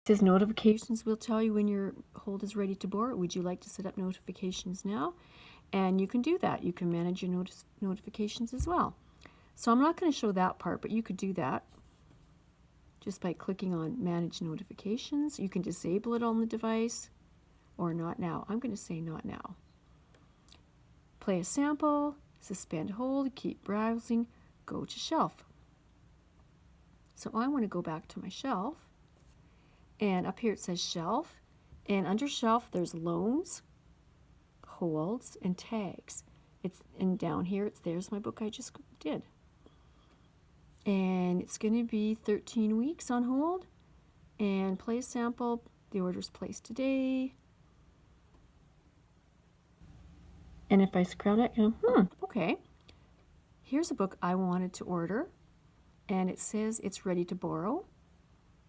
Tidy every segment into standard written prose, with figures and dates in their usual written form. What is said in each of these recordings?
It says notifications will tell you when your hold is ready to borrow. Would you like to set up notifications now? And you can do that. You can manage your notifications as well. So I'm not going to show that part, but you could do that just by clicking on Manage Notifications. You can disable it on the device or not now. I'm going to say not now. Play a sample, suspend hold, keep browsing, go to shelf. So I want to go back to my shelf, and up here it says shelf, and under shelf there's loans, holds, and tags. And down here there's my book I just did. And it's going to be 13 weeks on hold, and play a sample. The order's placed today. And if I scroll it, okay. Here's a book I wanted to order, and it says it's ready to borrow.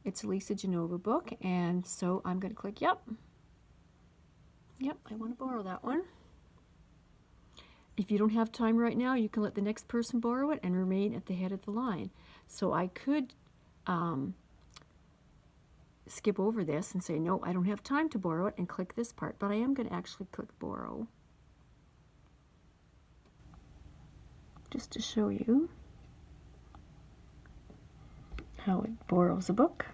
It's a Lisa Genova book, and so I'm going to click yep. Yep, I want to borrow that one. If you don't have time right now, you can let the next person borrow it and remain at the head of the line. So I could skip over this and say, no, I don't have time to borrow it, and click this part, but I am going to actually click borrow, just to show you how it borrows a book.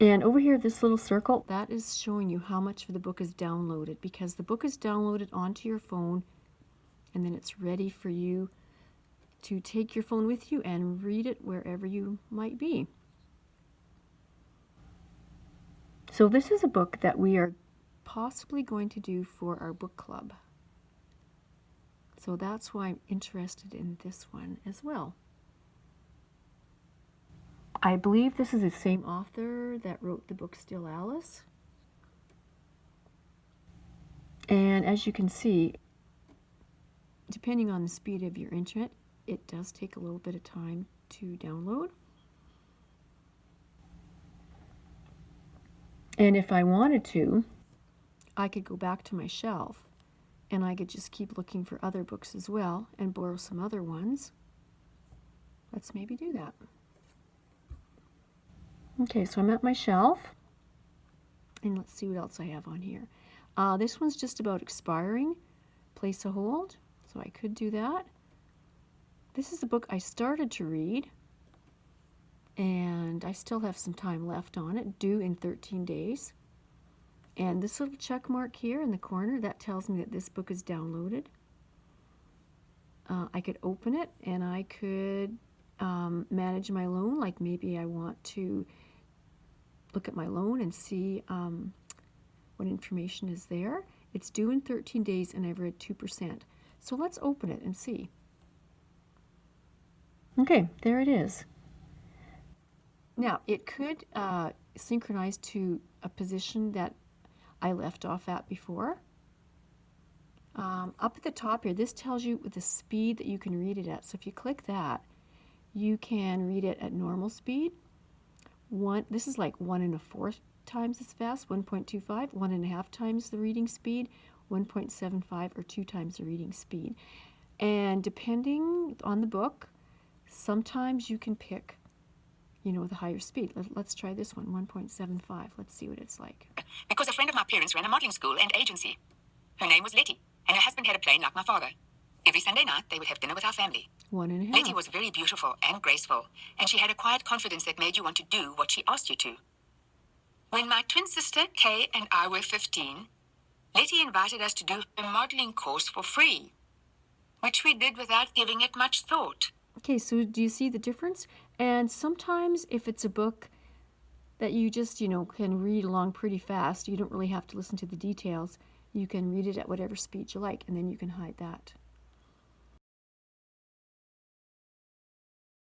And over here, this little circle, that is showing you how much of the book is downloaded, because the book is downloaded onto your phone, and then it's ready for you to take your phone with you and read it wherever you might be. So this is a book that we are possibly going to do for our book club. So that's why I'm interested in this one as well. I believe this is the same author that wrote the book Still Alice. And as you can see, depending on the speed of your internet, it does take a little bit of time to download. And if I wanted to, I could go back to my shelf and I could just keep looking for other books as well and borrow some other ones. Let's maybe do that. Okay, so I'm at my shelf, and let's see what else I have on here. This one's just about expiring. Place a hold, so I could do that. This is a book I started to read, and I still have some time left on it, due in 13 days. And this little check mark here in the corner, that tells me that this book is downloaded. I could open it, and I could manage my loan, like maybe I want to look at my loan and see what information is there. It's due in 13 days, and I've read 2%. So let's open it and see. Okay, there it is. Now, it could synchronize to a position that I left off at before. Up at the top here, this tells you the speed that you can read it at. So if you click that, you can read it at normal speed. This is like 1 1/4 times as fast, 1.25, 1 1/2 times the reading speed, 1.75, or 2 times the reading speed. And depending on the book, sometimes you can pick, the higher speed. Let's try this one, 1.75. Let's see what it's like. Because a friend of my parents ran a modeling school and agency. Her name was Letty, and her husband had a plane like my father. Every Sunday night, they would have dinner with our family. 1 1/2. Letty was very beautiful and graceful, and she had a quiet confidence that made you want to do what she asked you to. When my twin sister, Kay, and I were 15, Letty invited us to do a modeling course for free, which we did without giving it much thought. Okay, so do you see the difference? And sometimes if it's a book that you just, can read along pretty fast, you don't really have to listen to the details. You can read it at whatever speed you like, and then you can hide that.